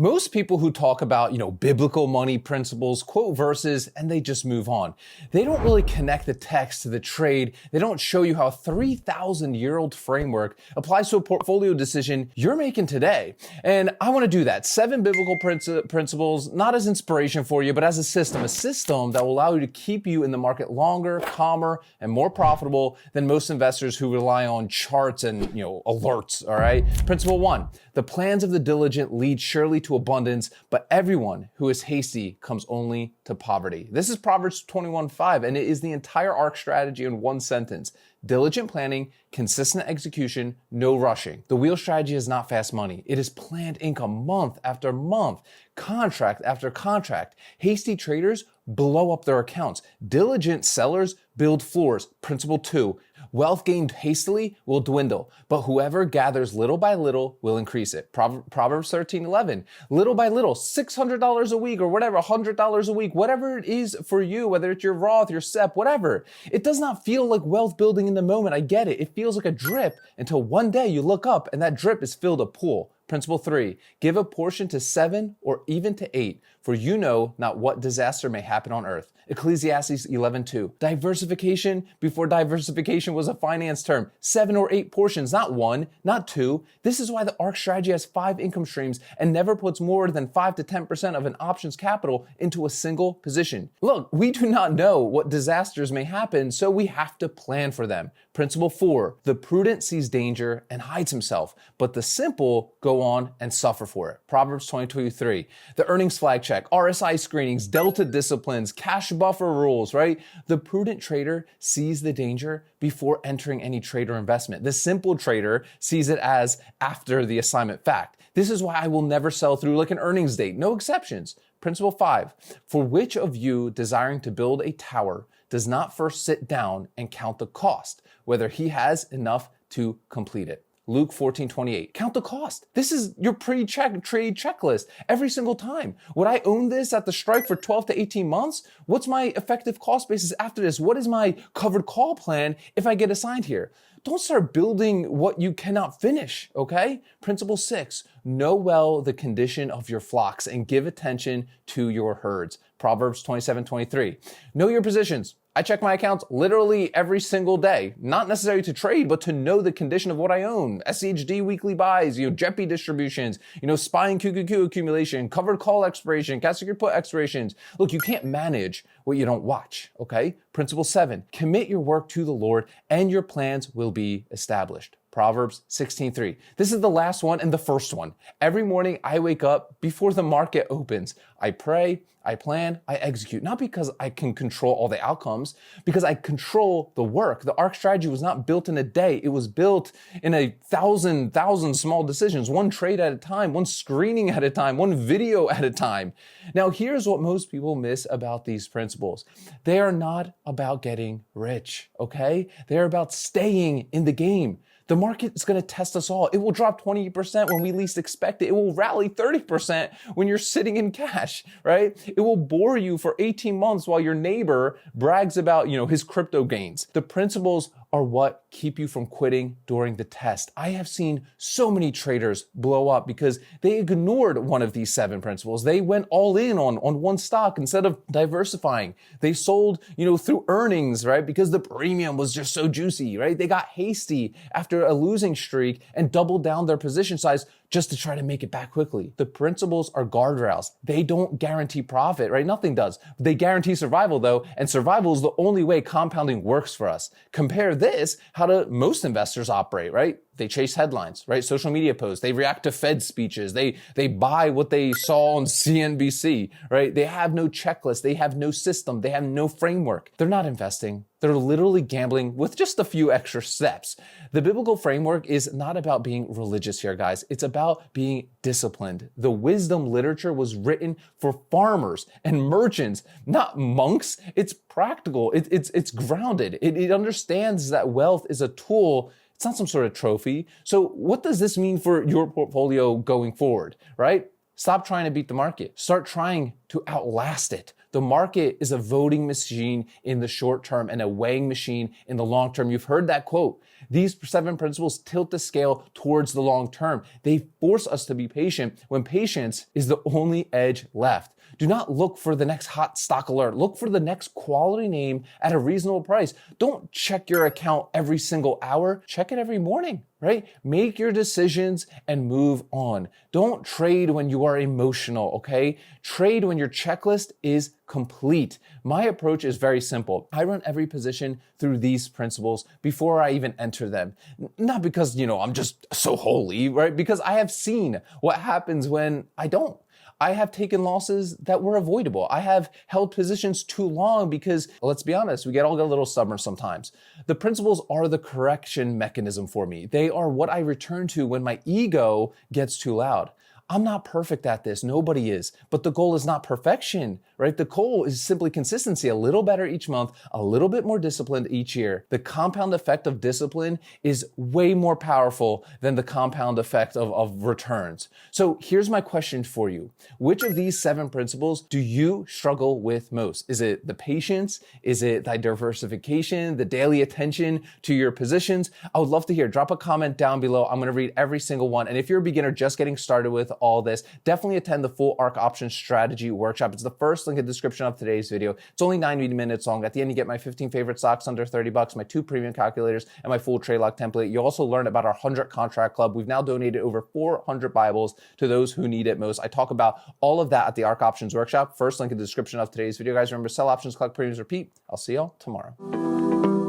Most people who talk about, biblical money principles quote verses and they just move on. They don't really connect the text to the trade. They don't show you how a 3,000-year-old framework applies to a portfolio decision you're making today. And I want to do that. 7 biblical principles, not as inspiration for you, but as a system that will allow you to keep you in the market longer, calmer, and more profitable than most investors who rely on charts and, alerts, all right? Principle 1, the plans of the diligent lead surely to abundance, but everyone who is hasty comes only to poverty. This is Proverbs 21:5, and it is the entire ARC strategy in one sentence. Diligent planning, consistent execution, no rushing. The wheel strategy is not fast money. It is planned income month after month, contract after contract. Hasty traders blow up their accounts. Diligent sellers build floors. Principle 2, wealth gained hastily will dwindle, but whoever gathers little by little will increase it. Proverbs 13:11, little by little, $600 a week or whatever, $100 a week, whatever it is for you, whether it's your Roth, your SEP, whatever. It does not feel like wealth building in the moment. I get it. It feels like a drip until one day you look up and that drip is filled a pool. Principle 3, give a portion to 7 or even to 8, for you know not what disaster may happen on earth. Ecclesiastes 11:2, diversification before diversification was a finance term. 7 or 8 portions, not 1, not 2. This is why the ARC strategy has 5 income streams and never puts more than 5 to 10% of an options capital into a single position. Look, we do not know what disasters may happen, so we have to plan for them. Principle 4, the prudent sees danger and hides himself, but the simple go on and suffer for it. Proverbs 22:3, the earnings flag check, RSI screenings, delta disciplines, cash buffer rules, right? The prudent trader sees the danger before entering any trade or investment. The simple trader sees it as after the assignment fact. This is why I will never sell through like an earnings date, no exceptions. Principle 5, for which of you desiring to build a tower does not first sit down and count the cost, whether he has enough to complete it? Luke 14:28. Count the cost. This is your pre-trade checklist every single time. Would I own this at the strike for 12 to 18 months? What's my effective cost basis after this? What is my covered call plan if I get assigned here? Don't start building what you cannot finish, okay? Principle 6, know well the condition of your flocks and give attention to your herds. Proverbs 27:23. Know your positions. I check my accounts literally every single day, not necessarily to trade, but to know the condition of what I own. SCHD weekly buys, JEPI distributions, SPY and QQQ accumulation, covered call expiration, cash secured put expirations. Look, you can't manage what you don't watch, okay? Principle 7, commit your work to the Lord and your plans will be established. Proverbs 16:3. This is the last one and the first one. Every morning I wake up before the market opens. I pray, I plan, I execute. Not because I can control all the outcomes, because I control the work. The ARC strategy was not built in a day. It was built in a thousand small decisions, one trade at a time, one screening at a time, one video at a time. Now, here's what most people miss about these principles. They are not about getting rich, okay? They're about staying in the game. The market is going to test us all. It will drop 20% when we least expect it. It will rally 30% when you're sitting in cash, right? It will bore you for 18 months while your neighbor brags about, his crypto gains. The principles are what keep you from quitting during the test. I have seen so many traders blow up because they ignored one of these 7 principles. They went all in on one stock instead of diversifying. They sold, through earnings, right? Because the premium was just so juicy, right? They got hasty after a losing streak and doubled down their position size just to try to make it back quickly. The principles are guardrails. They don't guarantee profit, right? Nothing does. They guarantee survival though, and survival is the only way compounding works for us. Compare this, how do most investors operate, right? They chase headlines, right? Social media posts. They react to Fed speeches. They buy what they saw on CNBC, right? They have no checklist. They have no system. They have no framework. They're not investing. They're literally gambling with just a few extra steps. The biblical framework is not about being religious here, guys. It's about being disciplined. The wisdom literature was written for farmers and merchants, not monks. It's practical. It's grounded. It understands that wealth is a tool. It's not some sort of trophy. So what does this mean for your portfolio going forward, right? Stop trying to beat the market. Start trying to outlast it. The market is a voting machine in the short term and a weighing machine in the long term. You've heard that quote. These 7 principles tilt the scale towards the long term. They force us to be patient when patience is the only edge left. Do not look for the next hot stock alert. Look for the next quality name at a reasonable price. Don't check your account every single hour. Check it every morning, right? Make your decisions and move on. Don't trade when you are emotional, okay? Trade when your checklist is complete. My approach is very simple. I run every position through these principles before I even enter them. Not because, I'm just so holy, right? Because I have seen what happens when I don't. I have taken losses that were avoidable. I have held positions too long because, let's be honest, we all get a little stubborn sometimes. The principles are the correction mechanism for me. They are what I return to when my ego gets too loud. I'm not perfect at this. Nobody is. But the goal is not perfection, right? The goal is simply consistency, a little better each month, a little bit more disciplined each year. The compound effect of discipline is way more powerful than the compound effect of returns. So here's my question for you. Which of these 7 principles do you struggle with most? Is it the patience? Is it the diversification, the daily attention to your positions? I would love to hear. Drop a comment down below. I'm going to read every single one. And if you're a beginner just getting started with all this, definitely attend the full ARC options strategy workshop. It's the first link in the description of today's video. It's only 90 minutes long. At the end, you get my 15 favorite stocks under $30, my 2 premium calculators, and my full trade lock template. You also learn about our 100 contract club. We've now donated over 400 Bibles to those who need it most. I talk about all of that at the ARC options workshop. First link in the description of today's video. Guys, remember, sell options, collect premiums, repeat. I'll see y'all tomorrow.